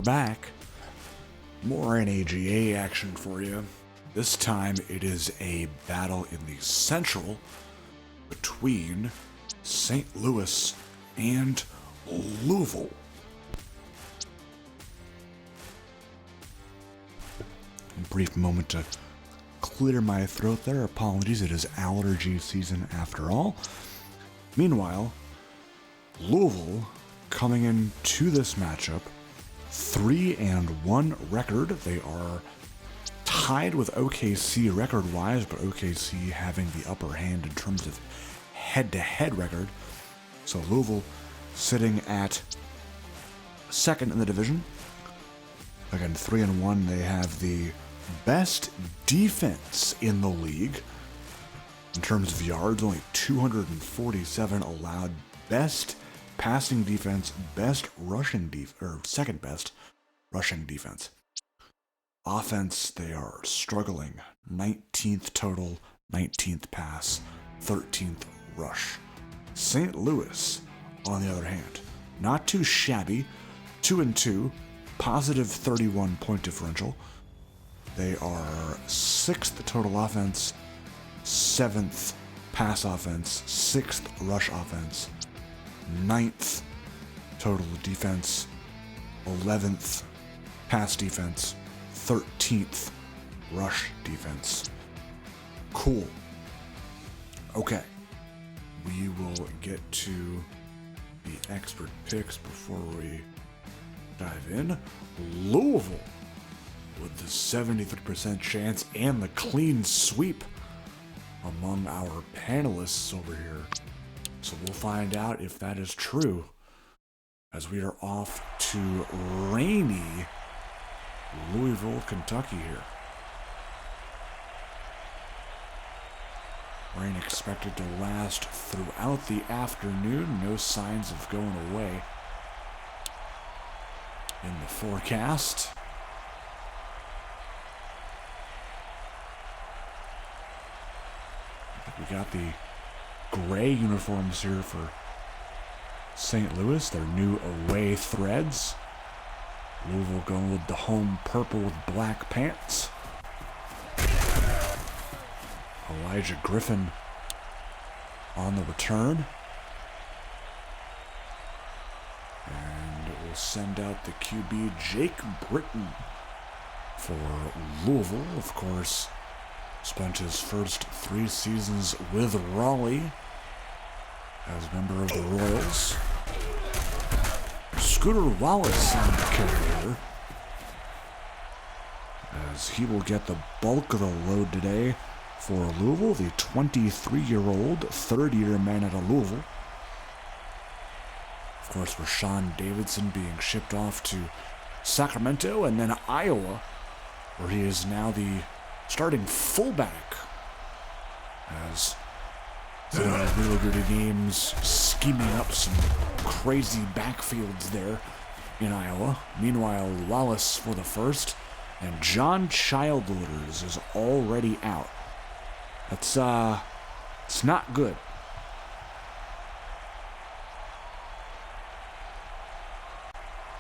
we're back. More NAGA action for you. This time it is a battle in the Central between St. Louis and Louisville. A brief moment to clear my throat there. Apologies, it is allergy season after all. Meanwhile, Louisville coming into this matchup 3-1 record. They are tied with OKC record-wise, but OKC having the upper hand in terms of head-to-head record. So Louisville sitting at second in the division. Again, 3-1. They have the best defense in the league. In terms of yards, only 247 allowed. Best passing defense, best rushing second best rushing defense. Offense, they are struggling. 19th total, 19th pass, 13th rush. St. Louis, on the other hand, not too shabby. 2-2, positive 31 point differential. They are 6th total offense, 7th pass offense, 6th rush offense, 9th total defense, 11th pass defense, 13th rush defense. Cool. Okay. We will get to the expert picks before we dive in. Louisville with the 73% chance and the clean sweep among our panelists over here. So we'll find out if that is true as we are off to rainy Louisville, Kentucky here. Rain expected to last throughout the afternoon. No signs of going away in the forecast. We got the gray uniforms here for St. Louis, their new away threads. Louisville going with the home purple with black pants. Elijah Griffin on the return. And we'll send out the QB Jake Britton for Louisville, of course. Spent his first 3 seasons with Raleigh as a member of the Royals. Scooter Wallace on the carrier, as he will get the bulk of the load today for Louisville, the 23-year-old third-year man out of Louisville. Of course, Rashawn Davidson being shipped off to Sacramento and then Iowa, where he is now the starting fullback, as really good games, scheming up some crazy backfields there in Iowa. Meanwhile, Wallace for the first, and John Childers is already out. That's it's not good.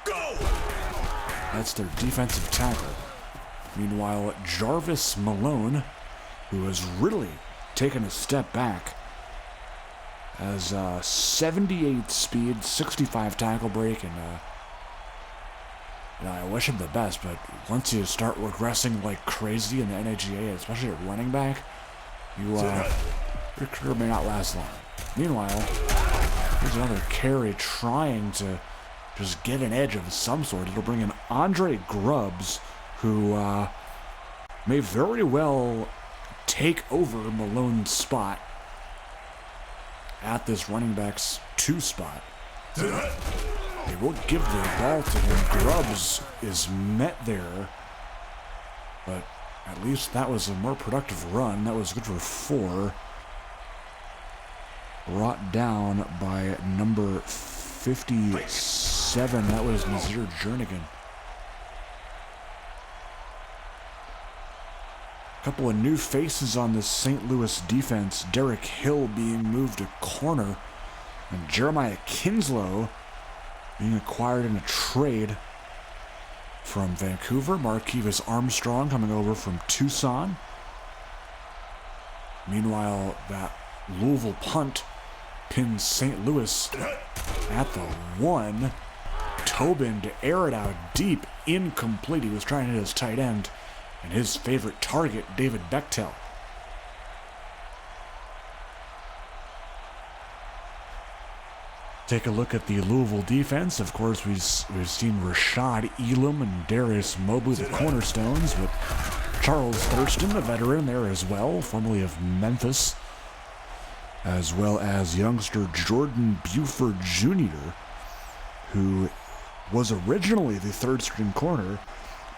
Go! That's their defensive tackle. Meanwhile, Jarvis Malone, who has really taken a step back, has 78 speed, 65 tackle break, and I wish him the best, but once you start regressing like crazy in the NAGA, especially at running back, your career may not last long. Meanwhile, here's another carry trying to just get an edge of some sort. It'll bring in Andre Grubbs, who may very well take over Malone's spot at this running back's 2 spot. They will give the ball to him. Grubbs is met there, but at least that was a more productive run. That was good for 4. Brought down by number 57. That was Nazir Jernigan. A couple of new faces on this St. Louis defense. Derek Hill being moved to corner, and Jeremiah Kinslow being acquired in a trade from Vancouver. Marquivas Armstrong coming over from Tucson. Meanwhile, that Louisville punt pins St. Louis at the 1. Tobin to air it out deep, incomplete. He was trying to hit his tight end and his favorite target, David Bechtel. Take a look at the Louisville defense. Of course, we've seen Rashad Elam and Darius Mobley, the cornerstones, with Charles Thurston, a veteran there as well, formerly of Memphis, as well as youngster Jordan Buford Jr., who was originally the third-string corner,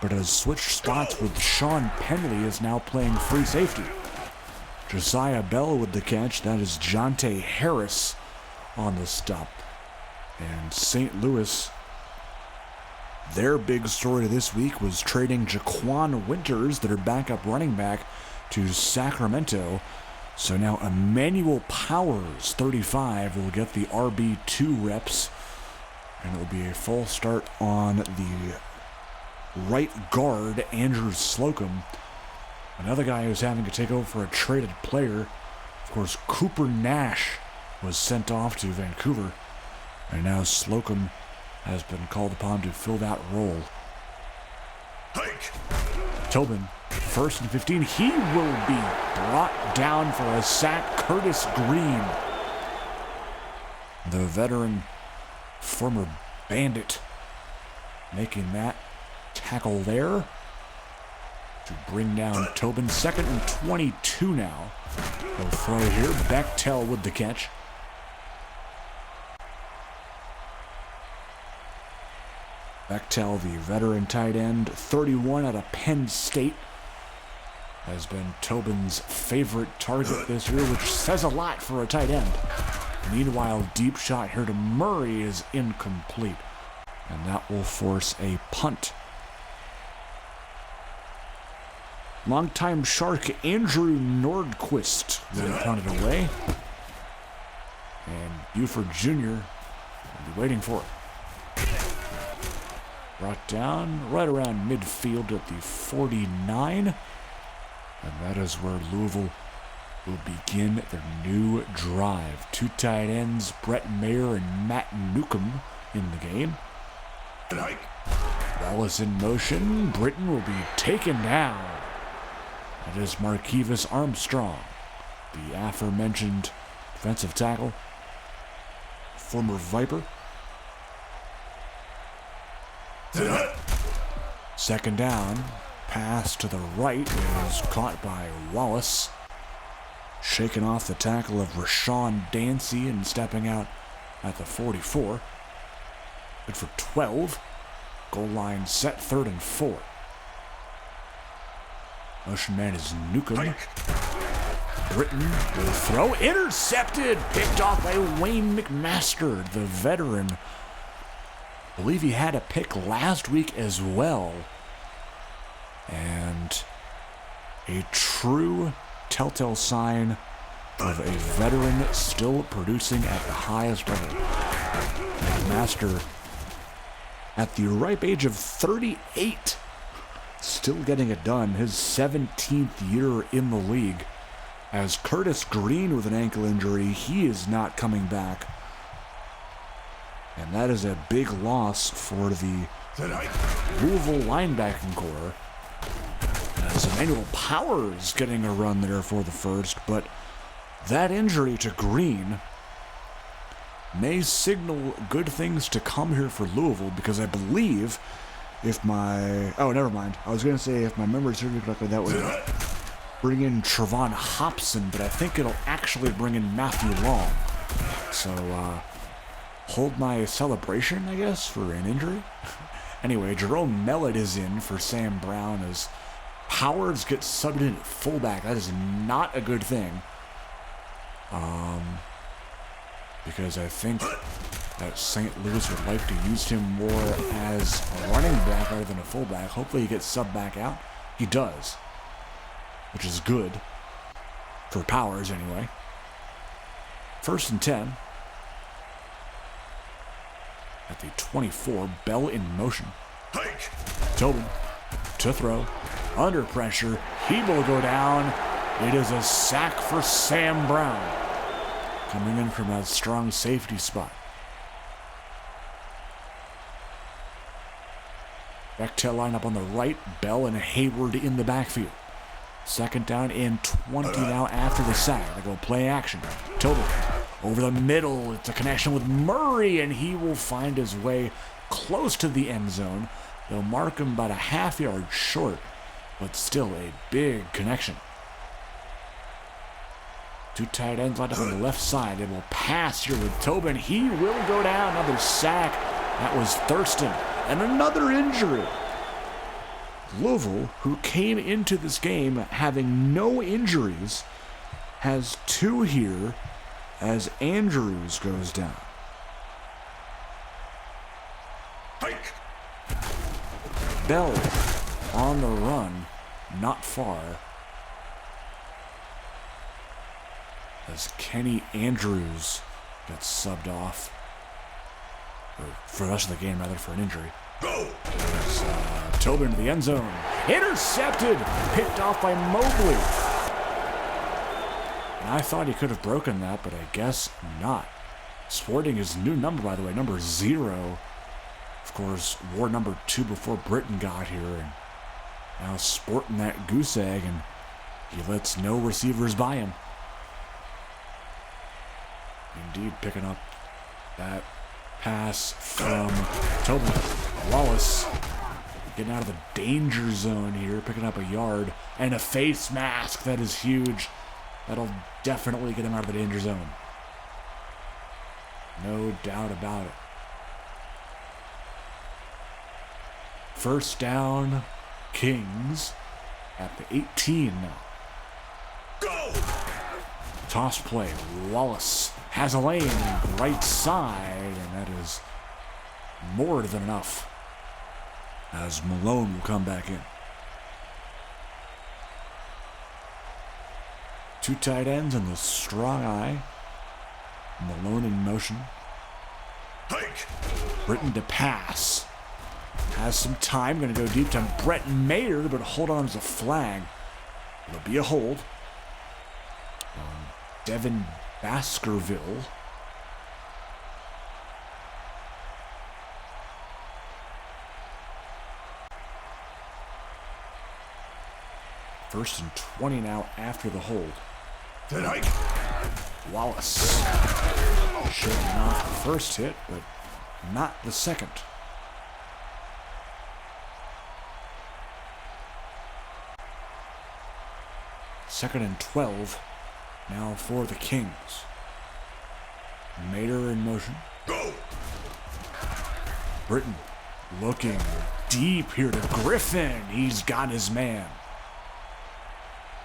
but has switched spots with Sean Penley, is now playing free safety. Josiah Bell with the catch. That is Jonte Harris on the stop. And St. Louis, their big story this week was trading Jaquan Winters, their backup running back, to Sacramento. So now Emmanuel Powers, 35, will get the RB2 reps, and it will be a full start on the right guard, Andrew Slocum. Another guy who's having to take over for a traded player. Of course, Cooper Nash was sent off to Vancouver, and now Slocum has been called upon to fill that role. Tobin, 1st and 15. He will be brought down for a sack. Curtis Green, the veteran former Bandit, making that tackle there to bring down Tobin. 2nd and 22 now. They'll throw here. Bechtel with the catch. Bechtel, the veteran tight end, 31 out of Penn State, has been Tobin's favorite target this year, which says a lot for a tight end. Meanwhile, deep shot here to Murray is incomplete, and that will force a punt. Longtime Shark Andrew Nordquist will punt it away, and Buford Jr. will be waiting for it. Brought down right around midfield at the 49. And that is where Louisville will begin their new drive. 2 tight ends, Brett Mayer and Matt Newcomb in the game. Wallace in motion. Britton will be taken down. That is Marquivas Armstrong, the aforementioned defensive tackle, former Viper. 2nd down, pass to the right is caught by Wallace. Shaking off the tackle of Rashawn Dancy and stepping out at the 44. Good for 12. Goal line set, 3rd and 4. Motion man is Newcomb. Britton will throw. Intercepted! Picked off by Wayne McMaster, the veteran. I believe he had a pick last week as well. And a true telltale sign of a veteran still producing at the highest level. McMaster, at the ripe age of 38, still getting it done. His 17th year in the league. As Curtis Green with an ankle injury, he is not coming back. And that is a big loss for the Louisville linebacking core. As Emmanuel Powers getting a run there for the first, but that injury to Green may signal good things to come here for Louisville, because I believe if my... Oh, never mind. I was going to say if my memory serves me correctly, that would bring in Trevon Hobson, but I think it'll actually bring in Matthew Long. So, hold my celebration, I guess, for an injury. Anyway, Jerome Mellett is in for Sam Brown as Powers gets subbed in at fullback. That is not a good thing. Because I think that St. Louis would like to use him more as a running back rather than a fullback. Hopefully he gets subbed back out. He does, which is good for Powers anyway. 1st and 10. At the 24, Bell in motion. Tobin to throw. Under pressure. He will go down. It is a sack for Sam Brown. Coming in from a strong safety spot. Bechtel line up on the right. Bell and Hayward in the backfield. Second down and 20 now after the sack. They go play action. Tobin over the middle. It's a connection with Murray, and he will find his way close to the end zone. They'll mark him about a half-yard short, but still a big connection. Two tight ends lined up on the left side. They will pass here with Tobin. He will go down. Another sack. That was Thurston. And another injury. Louisville, who came into this game having no injuries, has two here as Andrews goes down. Bell on the run, not far, as Kenny Andrews gets subbed off, or for the rest of the game rather, for an injury. There's Tobin to the end zone. Intercepted! Picked off by Mobley. And I thought he could have broken that, but I guess not. Sporting his new number, by the way, number 0. Of course, wore number 2 before Britton got here, and now sporting that goose egg, and he lets no receivers by him. Indeed, picking up that pass from Tobin. Wallace getting out of the danger zone here, picking up a yard, and a face mask. That is huge. That'll definitely get him out of the danger zone. No doubt about it. First down, Kings at the 18 now. Go! Toss play. Wallace has a lane right side, and that is more than enough, as Malone will come back in. Two tight ends and the strong eye. Malone in motion. Britton to pass. Has some time. Going to go deep to Brett Mayer, but hold on as a flag. It'll be a hold on Devin Baskerville. First and 20 now after the hold. Wallace shaking off the first hit, but not the second. Second and 12 now for the Kings. Mater in motion. Go! Britton looking deep here to Griffin. He's got his man.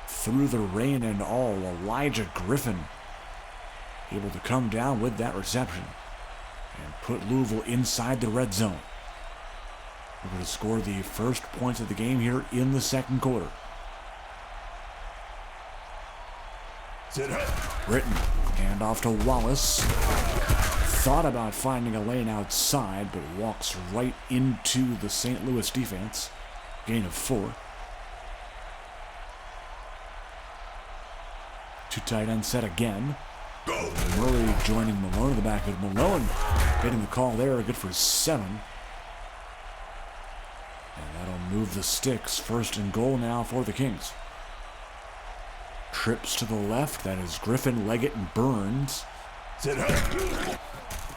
Through the rain and all, Elijah Griffin able to come down with that reception and put Louisville inside the red zone. We're going to score the first points of the game here in the second quarter. Britton, hand off to Wallace. Thought about finding a lane outside, but walks right into the St. Louis defense. Gain of 4. Two tight end set again. Murray joining Malone in the back of Malone. Getting the call there, good for 7. And that'll move the sticks. First and goal now for the Kings. Trips to the left. That is Griffin, Leggett, and Burns.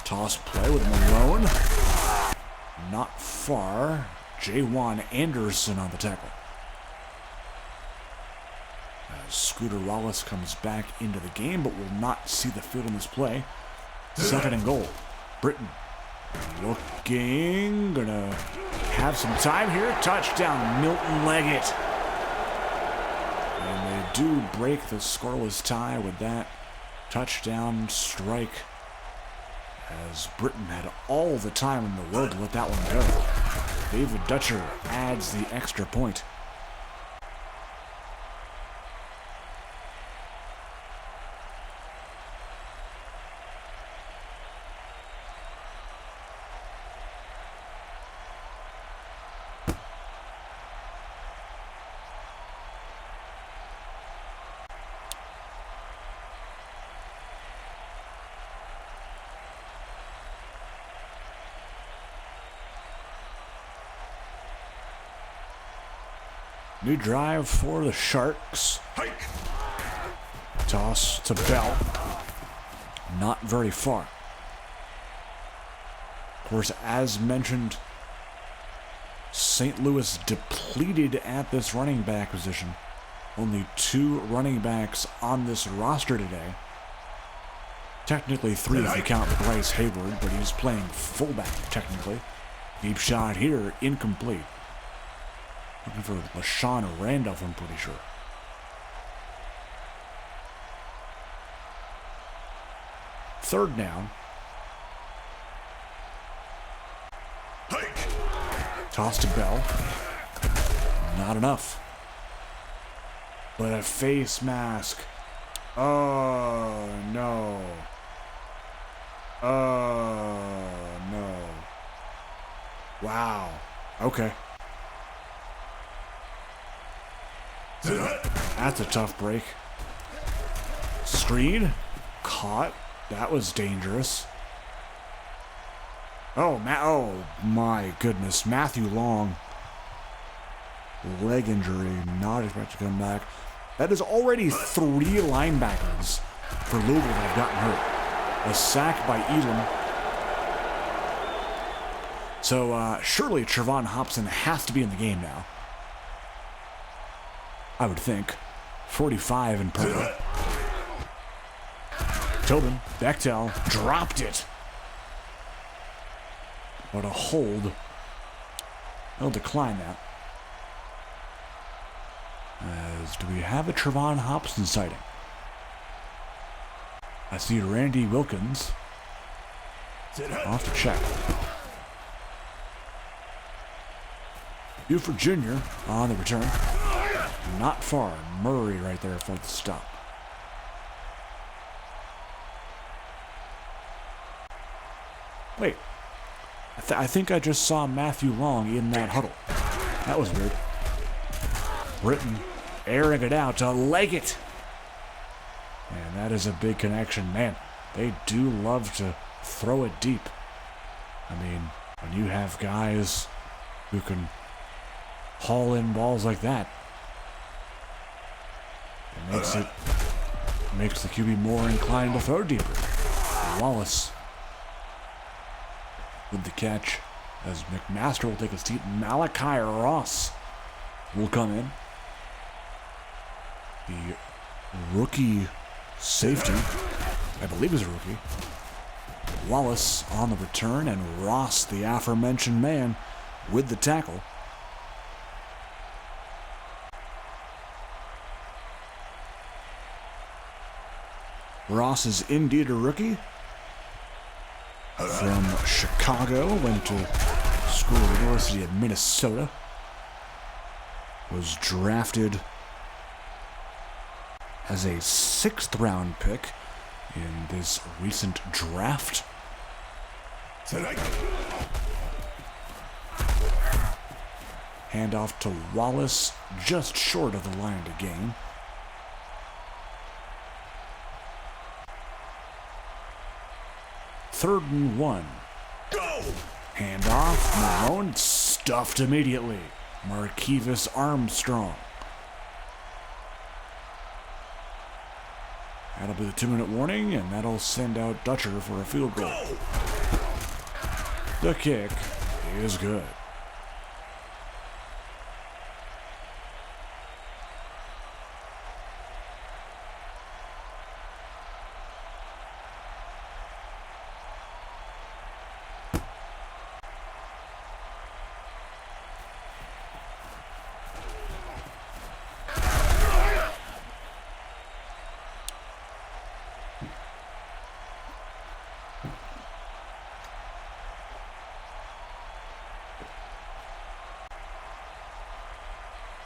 Toss play with Malone. Not far. J1 Anderson on the tackle. As Scooter Wallace comes back into the game, but will not see the field in this play. Second and goal. Britton looking. Gonna have some time here. Touchdown, Milton Leggett. And they do break the scoreless tie with that touchdown strike, as Britton had all the time in the world to let that one go. David Dutcher adds the extra point. New drive for the Sharks. Toss to Bell. Not very far. Of course, as mentioned, St. Louis depleted at this running back position. Only 2 running backs on this roster today. Technically 3 if you count Bryce Hayward, but he's playing fullback technically. Deep shot here, incomplete. Looking for LaShawn Randolph, I'm pretty sure. Third down. Toss to Bell. Not enough. But a face mask. Oh, no. Oh, no. Wow. Okay. That's a tough break. Screen. Caught. That was dangerous. Oh, oh my goodness. Matthew Long. Leg injury. Not expected to come back. That is already 3 linebackers for Louisville that have gotten hurt. A sack by Elam. So surely Trevon Hobson has to be in the game now. I would think. 45 in purple. Tobin, Bechtel, dropped it. What a hold. He'll decline that. As do we have a Trevon Hobson sighting? I see Randy Wilkins. I'll have to check. Buford Jr. on the return. Not far. Murray right there for the stop. Wait. I think I just saw Matthew Long in that huddle. That was weird. Britton airing it out to Leggett. And that is a big connection. Man, they do love to throw it deep. I mean, when you have guys who can haul in balls like that, it makes the QB more inclined to throw deeper. Wallace with the catch as McMaster will take a seat. Malachi Ross will come in. The rookie safety, I believe is a rookie. Wallace on the return, and Ross, the aforementioned man, with the tackle. Ross is indeed a rookie. From Chicago, went to school at the University of Minnesota. Was drafted as a 6th round pick in this recent draft. Handoff to Wallace, just short of the line to gain. Third and 1. Go! Handoff, Malone, stuffed immediately. Markevis Armstrong. That'll be the 2-minute warning, and that'll send out Dutcher for a field goal. Go! The kick is good.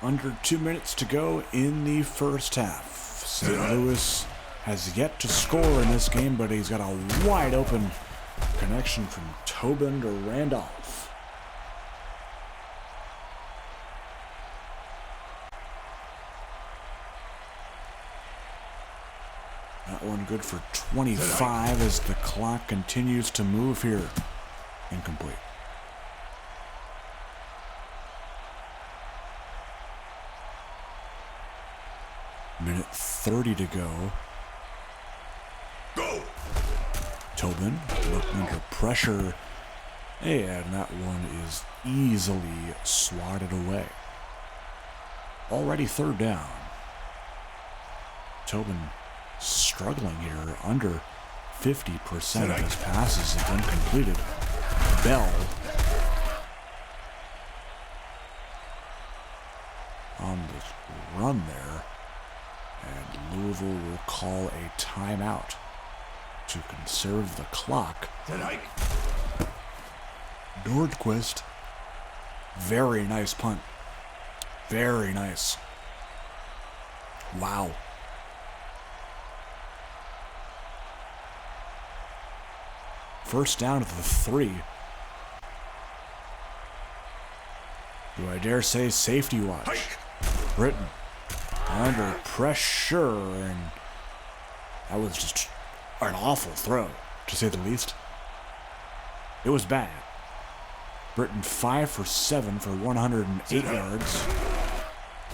Under 2 minutes to go in the first half. St. Louis has yet to score in this game, but he's got a wide open connection from Tobin to Randolph. That one good for 25 as the clock continues to move here. Incomplete. 1:30 to go. Tobin looking under pressure, and that one is easily swatted away. Already third down. Tobin struggling here, under 50% of his passes have been completed. Bell on the run there, and Louisville will call a timeout to conserve the clock. Nordquist, very nice punt. Very nice. Wow. First down at the 3. Do I dare say safety watch? Britton under pressure, and that was just an awful throw, to say the least. It was bad. Britton 5 for 7 for 108 yards.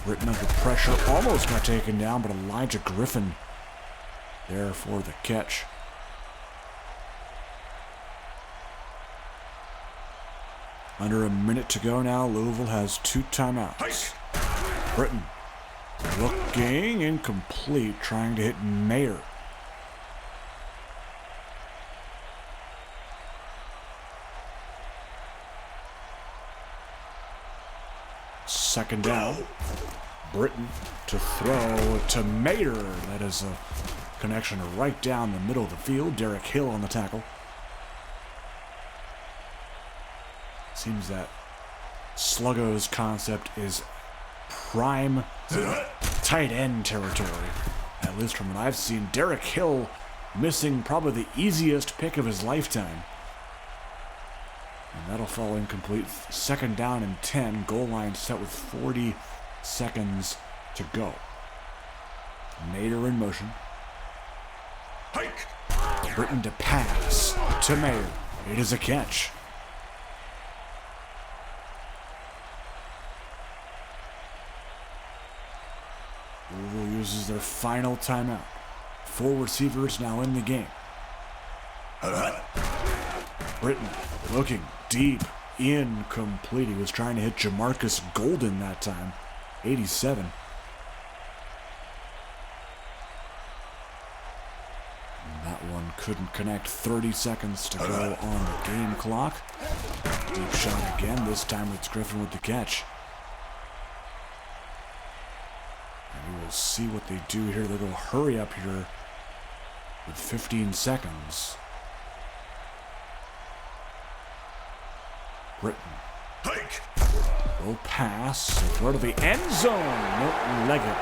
Britton under pressure, almost got taken down, but Elijah Griffin there for the catch. Under a minute to go now. Louisville has 2 timeouts. Britton looking incomplete, trying to hit Mayer. Second down. Britton to throw to Mayer. That is a connection right down the middle of the field. Derek Hill on the tackle. Seems that Sluggo's concept is prime tight end territory, at least from what I've seen. Derek Hill missing probably the easiest pick of his lifetime. And that'll fall incomplete. Second down and 10. Goal line set with 40 seconds to go. Mayer in motion. Britton to pass to Mayer. It is a catch. Louisville uses their final timeout. 4 receivers now in the game. Britton looking deep, incomplete. He was trying to hit Jamarcus Golden that time. 87. And that one couldn't connect. 30 seconds to go on the game clock. Deep shot again. This time it's Griffin with the catch. And we will see what they do here. They're going to hurry up here with 15 seconds. Britton. Will pass. Throw to the end zone. Milton Leggett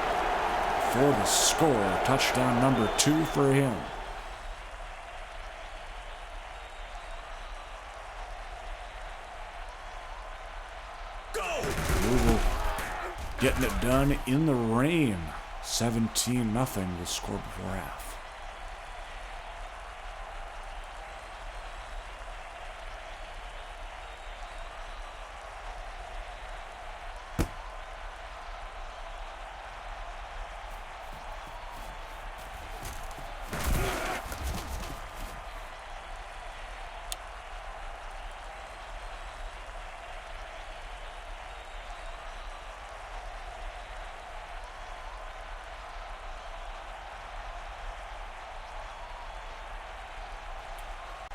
for the score. Touchdown number 2 for him. Louisville getting it done in the rain. 17-0 the score before half.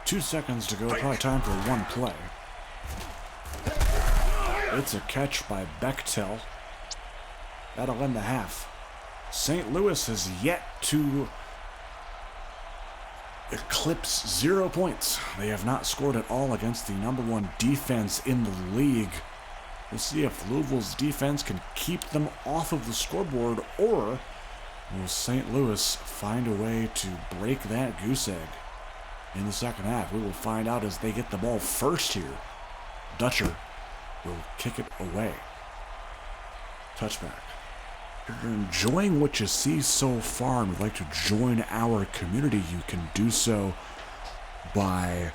Two seconds to go, probably time for one play. It's a catch by Bechtel. That'll end the half. St. Louis has yet to eclipse 0 points. They have not scored at all against the number 1 defense in the league. We'll see if Louisville's defense can keep them off of the scoreboard, or will St. Louis find a way to break that goose egg in the second half? We will find out as they get the ball first here. Dutcher will kick it away. Touchback. If you're enjoying what you see so far and would like to join our community, you can do so by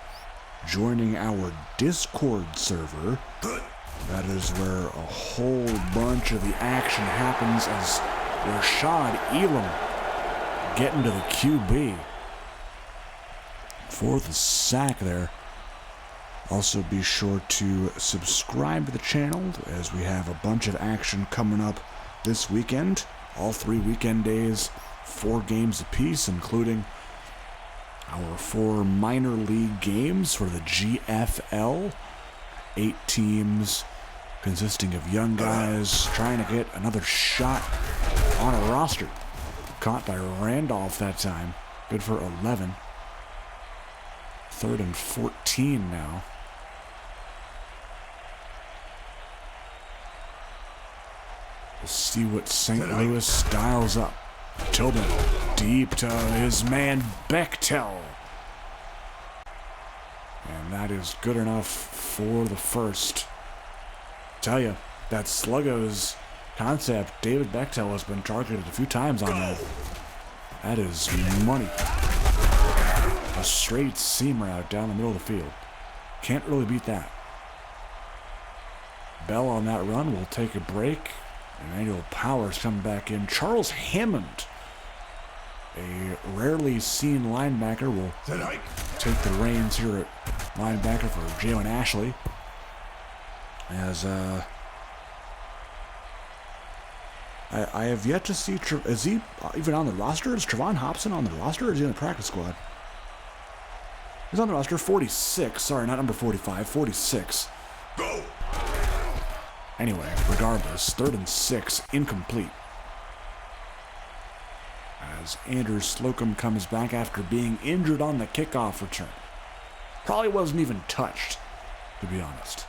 joining our Discord server. That is where a whole bunch of the action happens as Rashad Elam getting to the QB for the sack there. Also be sure to subscribe to the channel as we have a bunch of action coming up this weekend. All 3 weekend days, 4 games apiece, including our 4 minor league games for the GFL. 8 teams consisting of young guys trying to get another shot on a roster. Caught by Randolph that time. Good for 11. 3rd and 14 now. We'll see what St. Louis dials up. Tobin deep to his man Bechtel. And that is good enough for the first. Tell you, that Sluggo's concept, David Bechtel has been targeted a few times on that. That is money. A straight seam route down the middle of the field. Can't really beat that. Bell on that run will take a break. Emmanuel Powers coming back in. Charles Hammond, a rarely seen linebacker, will take the reins here at linebacker for Jalen Ashley. As I have yet to see, is he even on the roster? Is Trevon Hobson on the roster, or is he in the practice squad? He's on the roster, 46. Sorry, not number 45, 46. Go! Anyway, regardless, 3rd and 6, incomplete. As Andrew Slocum comes back after being injured on the kickoff return. Probably wasn't even touched, to be honest.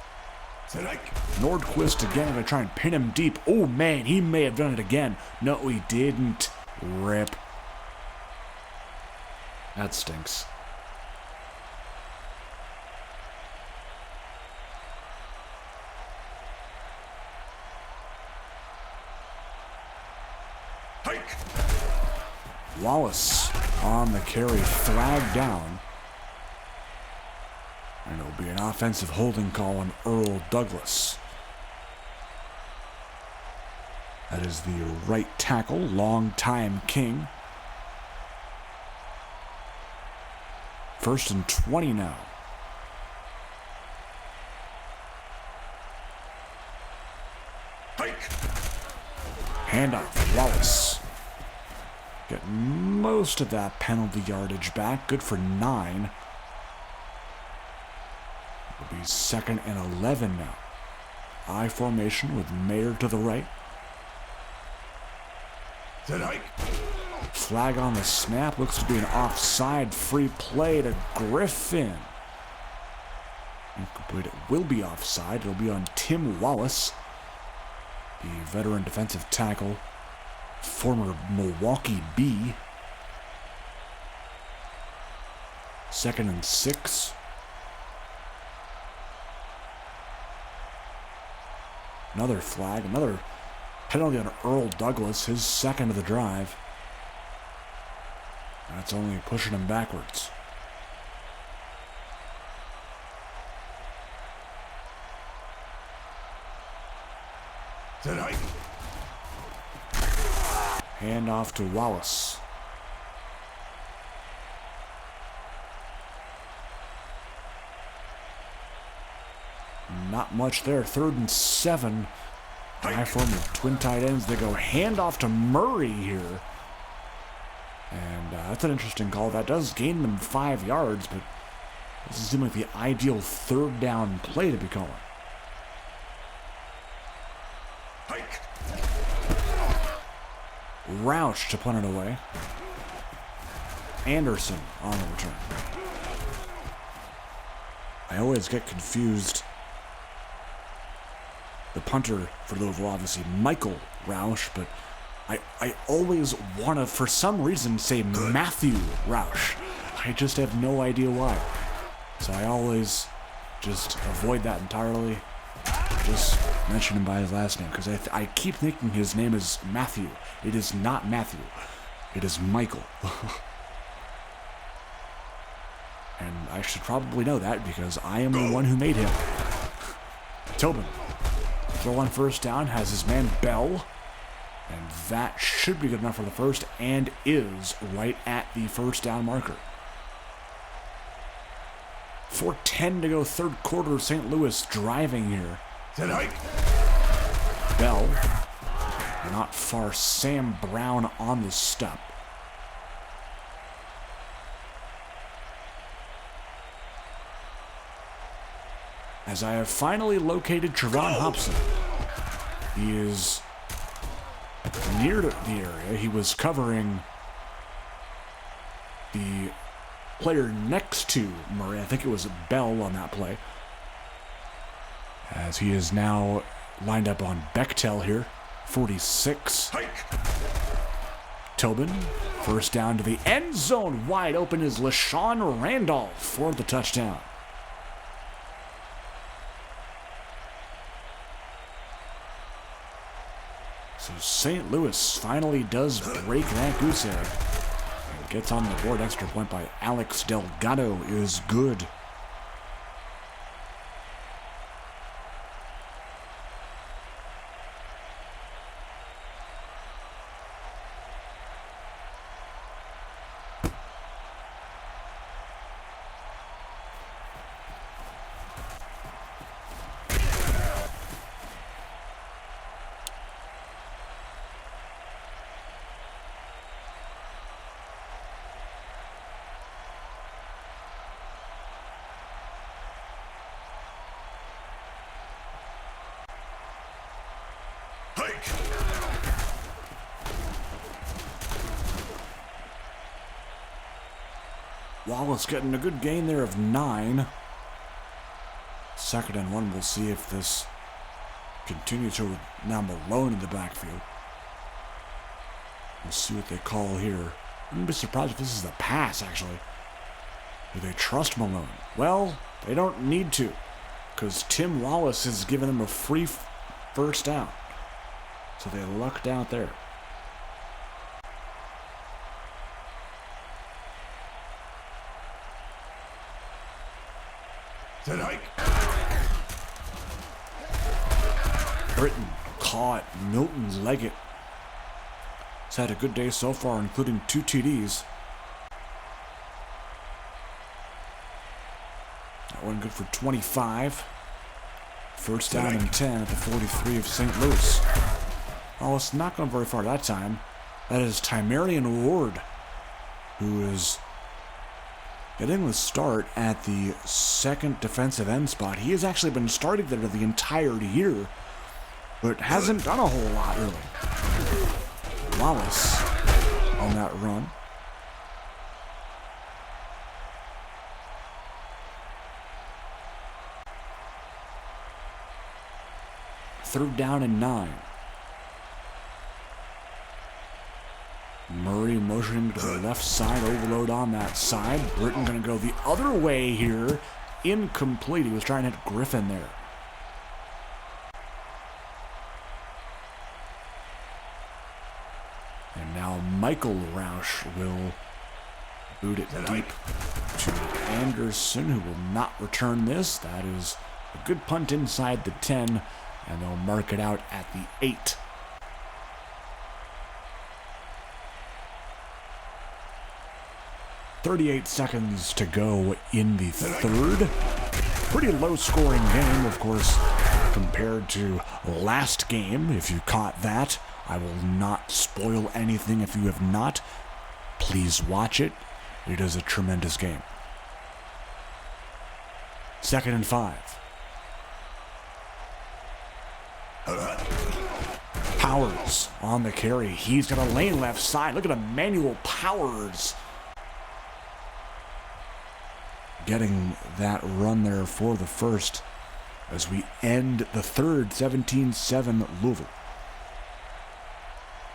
Nordquist again going to try and pin him deep. Oh man, he may have done it again. No, he didn't. Rip. That stinks. Wallace on the carry, flagged down. And it'll be an offensive holding call on Earl Douglas. That is the right tackle, long-time King. 1st and 20 now. Handoff, Wallace. Get most of that penalty yardage back. Good for 9. It'll be 2nd and 11 now. I formation with Mayer to the right. Flag on the snap. Looks to be an offside free play to Griffin. Incomplete. It will be offside. It'll be on Tim Wallace, the veteran defensive tackle, former Milwaukee Bee. 2nd and 6. Another flag, another penalty on Earl Douglas, his 2nd of the drive. That's only pushing him backwards. Hand off to Wallace. Not much there. 3rd and 7. I form the twin tight ends. They go handoff to Murray here. And that's an interesting call. That does gain them 5 yards, but doesn't seem like the ideal 3rd down play to be calling. Roush to punt it away. Anderson on the return. I always get confused. The punter for Louisville, obviously, Michael Roush, but I always want to, for some reason, say Matthew Roush. I just have no idea why. So I always just avoid that entirely. Just mention him by his last name, because I keep thinking his name is Matthew. It is not Matthew. It is Michael. And I should probably know that, because I am the one who made him. Tobin. Throw on 1st down, has his man Bell. And that should be good enough for the first, and is right at the first down marker. 4:10 to go, third quarter. St. Louis driving here. Bell, not far. Sam Brown on the step. As I have finally located Trevon Hobson. He is near the area. He was covering the player next to Murray. I think it was Bell on that play. As he is now lined up on Bechtel here. 46. Tobin, first down to the end zone. Wide open is LaShawn Randolph for the touchdown. So St. Louis finally does break that goose egg. And gets on the board. Extra point by Alex Delgado is good. Wallace getting a good gain there of 9. 2nd and 1. We'll see if this continues to now Malone in the backfield. We'll see what they call here. Wouldn't be surprised if this is a pass, actually. Do they trust Malone? Well, they don't need to, because Tim Wallace has given them a free first down. So they lucked out there. Britton caught Milton's Leggett. He's had a good day so far, including 2 TDs. That one good for 25. First down and 10 at the 43 of St. Louis. Oh, it's not going very far that time. That is Tymerian Ward, who is getting the start at the 2nd defensive end spot. He has actually been starting there the entire year, but hasn't done a whole lot, really. Wallace on that run. Third down and 9. Murray motioning to the left side, overload on that side. Britton going to go the other way here. Incomplete. He was trying to hit Griffin there. And now Michael Roush will boot it deep to Anderson, who will not return this. That is a good punt inside the 10, and they'll mark it out at the 8. .38 seconds to go in the 3rd. Pretty low-scoring game, of course, compared to last game. If you caught that, I will not spoil anything if you have not. Please watch it. It is a tremendous game. 2nd and 5. Powers on the carry. He's got a lane left side. Look at Emmanuel Powers getting that run there for the first as we end the 3rd, 17-7 Louisville.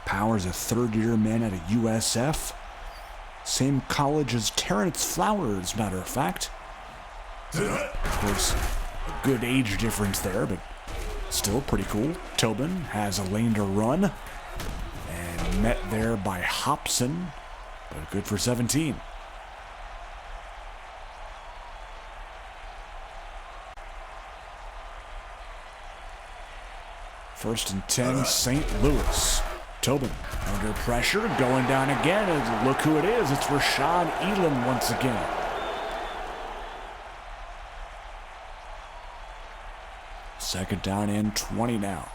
Powers, a 3rd-year man at a USF. Same college as Terrence Flowers, as a matter of fact. Of course, a good age difference there, but still pretty cool. Tobin has a lane to run and met there by Hobson, but good for 17. First and 10, St. Louis. Tobin under pressure, going down again, and look who it is. It's Rashad Elam once again. Second down and 20 now.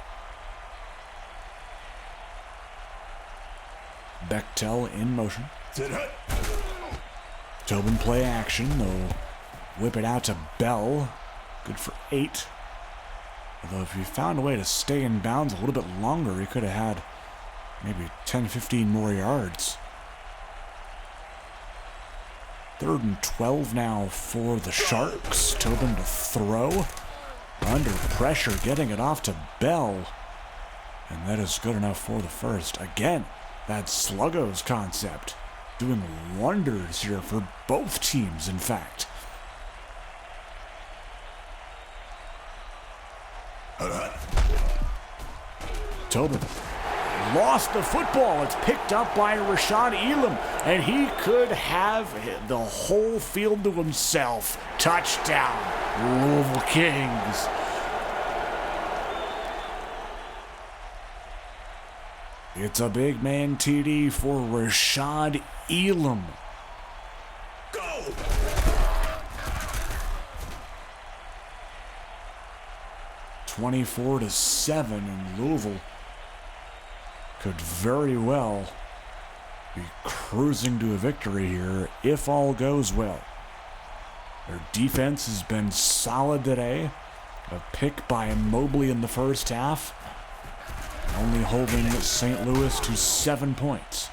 Bechtel in motion. Tobin play action. They'll whip it out to Bell. Good for 8. Although if he found a way to stay in bounds a little bit longer, he could have had maybe 10, 15 more yards. 3rd and 12 now for the Sharks. Tobin to throw. Under pressure, getting it off to Bell. And that is good enough for the first. Again, that Sluggos concept doing wonders here for both teams, in fact. Tobin lost the football. It's picked up by Rashad Elam, and he could have the whole field to himself. Touchdown, Louisville Kings. It's a big man TD for Rashad Elam. Go! 24-7, and Louisville could very well be cruising to a victory here if all goes well. Their defense has been solid today. A pick by Mobley in the first half, only holding St. Louis to 7 points.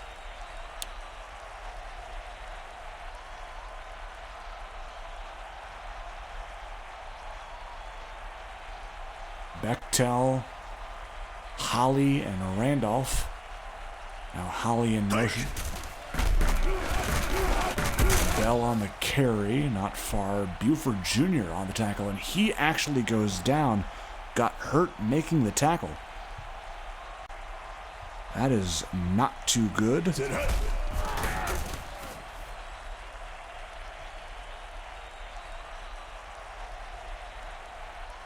Bechtel, Holly, and Randolph. Now Holly in motion. Bell on the carry, not far. Buford Jr. on the tackle, and he actually goes down. Got hurt making the tackle. That is not too good.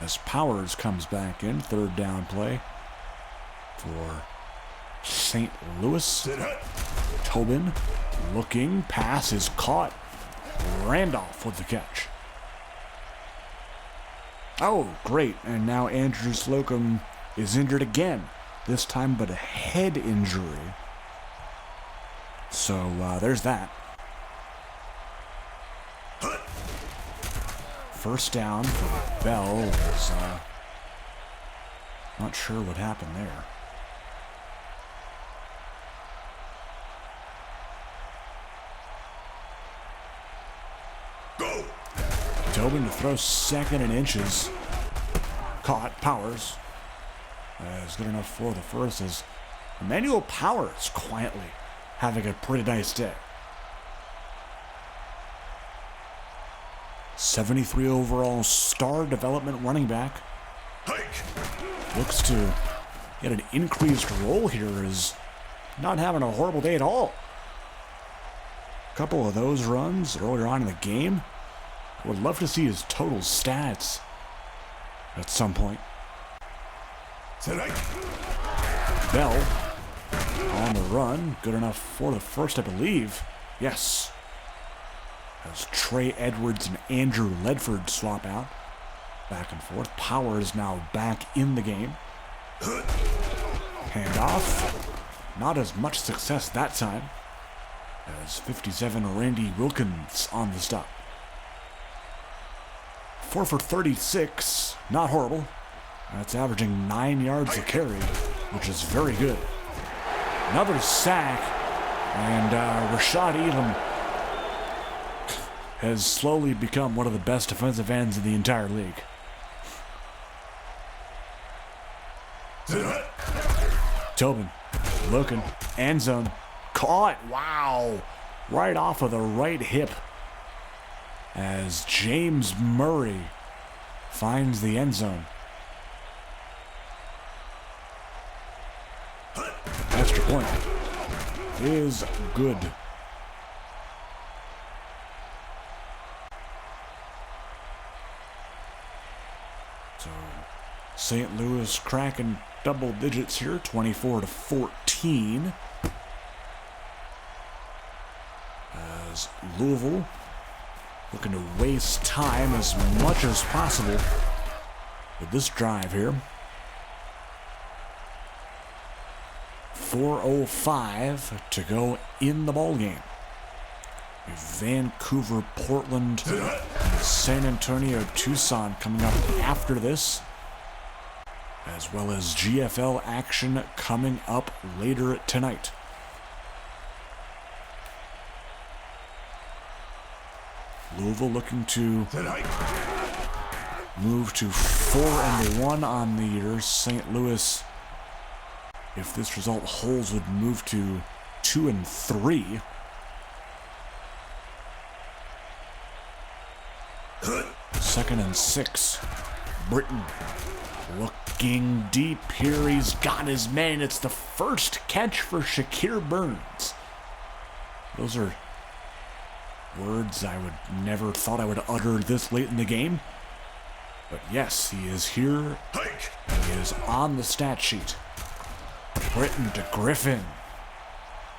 As Powers comes back in, 3rd down play for St. Louis. Tobin looking, pass is caught. Randolph with the catch. Oh, great. And now Andrew Slocum is injured again. This time but a head injury. So there's that. First down for Bell. Was not sure what happened there. Go. Tobin to throw 2nd and inches. Caught. Powers. Is good enough for the first, as Emmanuel Powers quietly having a pretty nice day. 73 overall star development running back. Looks to get an increased role here, is not having a horrible day at all. A couple of those runs earlier on in the game. I would love to see his total stats at some point. Bell on the run. Good enough for the first, I believe. Yes. As Trey Edwards and Andrew Ledford swap out. Back and forth. Powers now back in the game. Handoff. Not as much success that time, as 57 Randy Wilkins on the stop. 4 for 36. Not horrible. That's averaging 9 yards a carry, which is very good. Another sack, and Rashad Elam has slowly become one of the best defensive ends in the entire league. Tobin looking, end zone, caught, wow, right off of the right hip as James Murray finds the end zone. Extra point is good. So St. Louis cracking double digits here, 24-14. As Louisville looking to waste time as much as possible with this drive here. 4:05 to go in the ball game. Vancouver, Portland, San Antonio, Tucson coming up after this, as well as GFL action coming up later tonight. Louisville looking to move to 4-1 on the year. St. Louis, if this result holds, would move to 2-3. Second and 6. Britton looking deep here. He's got his man. It's the first catch for Shakir Burns. Those are words I would never thought I would utter this late in the game. But yes, he is here. He is on the stat sheet. Britton to Griffin.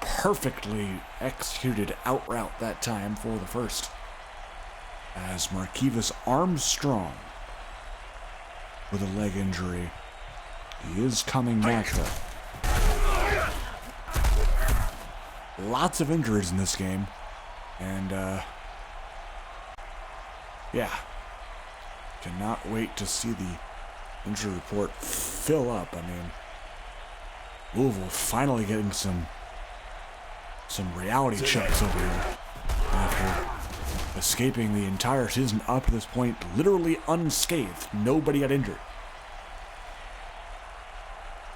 Perfectly executed out route that time for the first. As Marquivas Armstrong with a leg injury. He is coming back though. Lots of injuries in this game. And, yeah. Cannot wait to see the injury report fill up. I mean, Louisville finally getting some reality checks over here after escaping the entire season up to this point literally unscathed. Nobody got injured.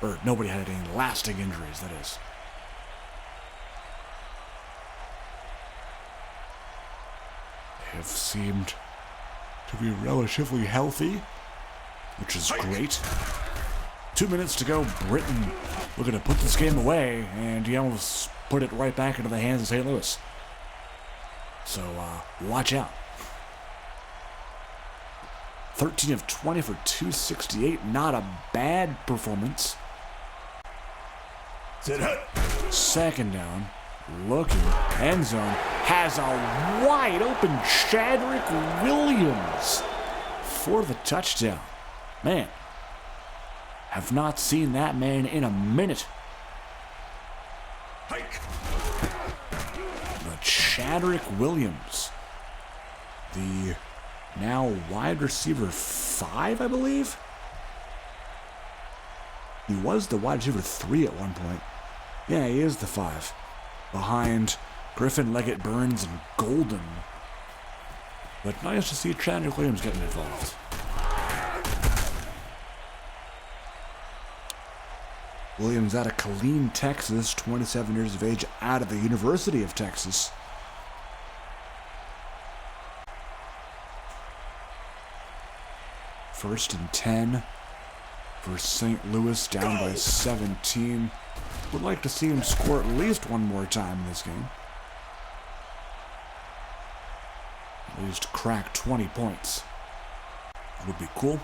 Or nobody had any lasting injuries, that is. They have seemed to be relatively healthy, which is great. 2 minutes to go. Britton looking to put this game away, and he almost put it right back into the hands of St. Louis. So, watch out. 13 of 20 for 268. Not a bad performance. Second down. Looking. End zone. Has a wide open Chadrick Williams for the touchdown. Man. Have not seen that man in a minute. Chadrick Williams, the now wide receiver 5, I believe. He was the wide receiver 3 at one point. Yeah, he is the 5. Behind Griffin, Leggett, Burns, and Golden. But nice to see Chadrick Williams getting involved. Williams out of Killeen, Texas, 27 years of age, out of the University of Texas. First and 10 for St. Louis, down by 17. Would like to see him score at least one more time in this game. At least crack 20 points. Would be cool.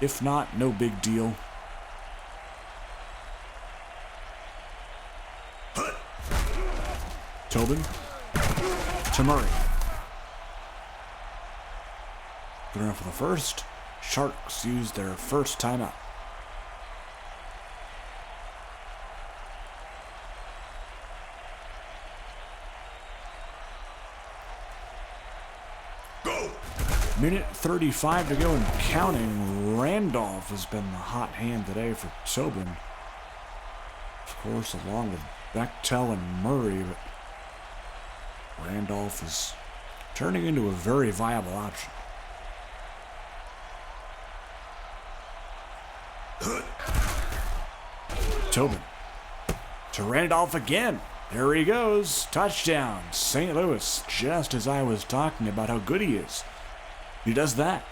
If not, no big deal. Tobin to Murray. Good enough for the first. Sharks use their first timeout. Go. Minute 35 to go and counting. Randolph has been the hot hand today for Tobin. Of course, along with Bechtel and Murray, but Randolph is turning into a very viable option. Tobin to Randolph again. There he goes. Touchdown. St. Louis. Just as I was talking about how good he is. He does that.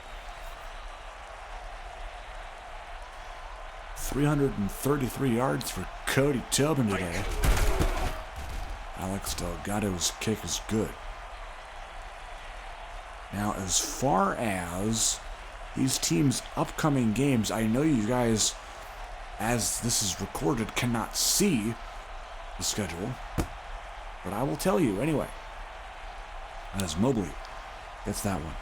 333 yards for Cody Tobin today. Alex Delgado's kick is good. Now, as far as these teams' upcoming games. I know you guys, as this is recorded, cannot see the schedule, but I will tell you anyway. As Mobley gets that one.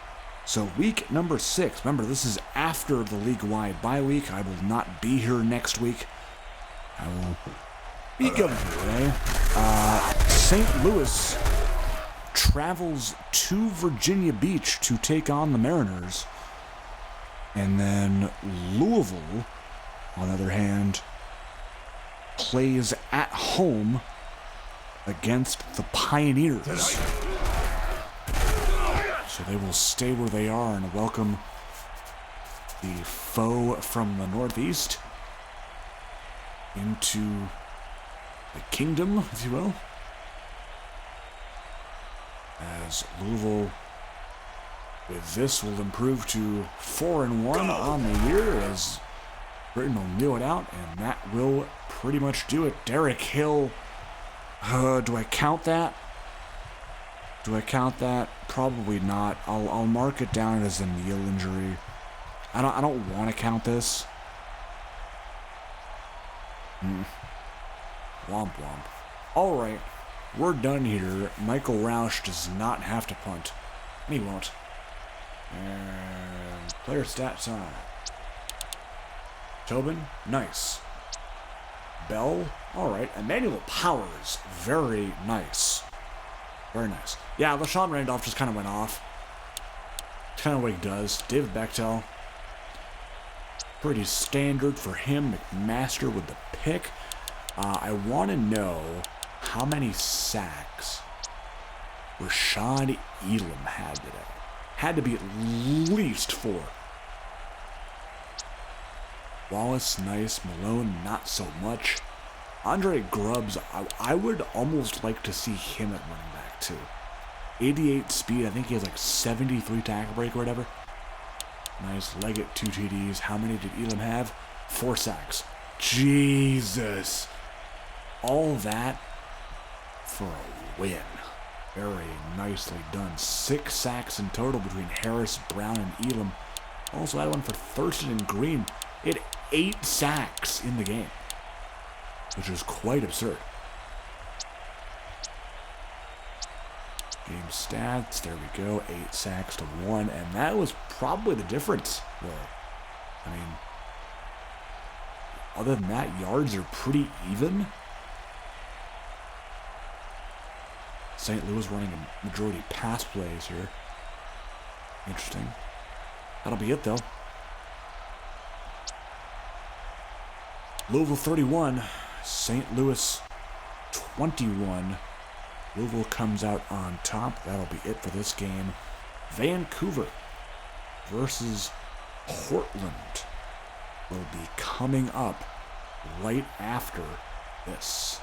So week number 6. Remember, this is after the league-wide bye week. I will not be here next week. I will be going away. St. Louis travels to Virginia Beach to take on the Mariners. And then Louisville, on the other hand, plays at home against the Pioneers. So they will stay where they are and welcome the foe from the Northeast into the kingdom, if you will. As Louisville, with this, will improve to 4-1 on the year as Britain will kneel it out, and that will pretty much do it. Derek Hill, do I count that? Do I count that? Probably not. I'll mark it down as a kneel injury. I don't want to count this. Womp womp. All right, we're done here. Michael Roush does not have to punt, and he won't. And player stats on. Tobin, nice. Bell, all right. Emmanuel Powers, very nice. Very nice. Yeah, LaShawn Randolph just kind of went off. Kind of what he does. David Bechtel. Pretty standard for him. McMaster with the pick. I want to know how many sacks Rashad Elam had today. Had to be at least 4. Wallace, nice. Malone, not so much. Andre Grubbs, I would almost like to see him at running back too. 88 speed, I think he has like 73 tackle break or whatever. Nice. Leggett, 2 TDs. How many did Elam have? 4 sacks. Jesus. All that for a win. Very nicely done. 6 sacks in total between Harris, Brown, and Elam. Also had one for Thurston and Green. It had 8 sacks in the game, which is quite absurd. Game stats, there we go, 8 sacks to 1, and that was probably the difference, really. I mean, other than that, yards are pretty even. St. Louis running a majority pass plays here. Interesting. That'll be it, though. Louisville 31, St. Louis 21. Louisville comes out on top. That'll be it for this game. Vancouver versus Portland will be coming up right after this.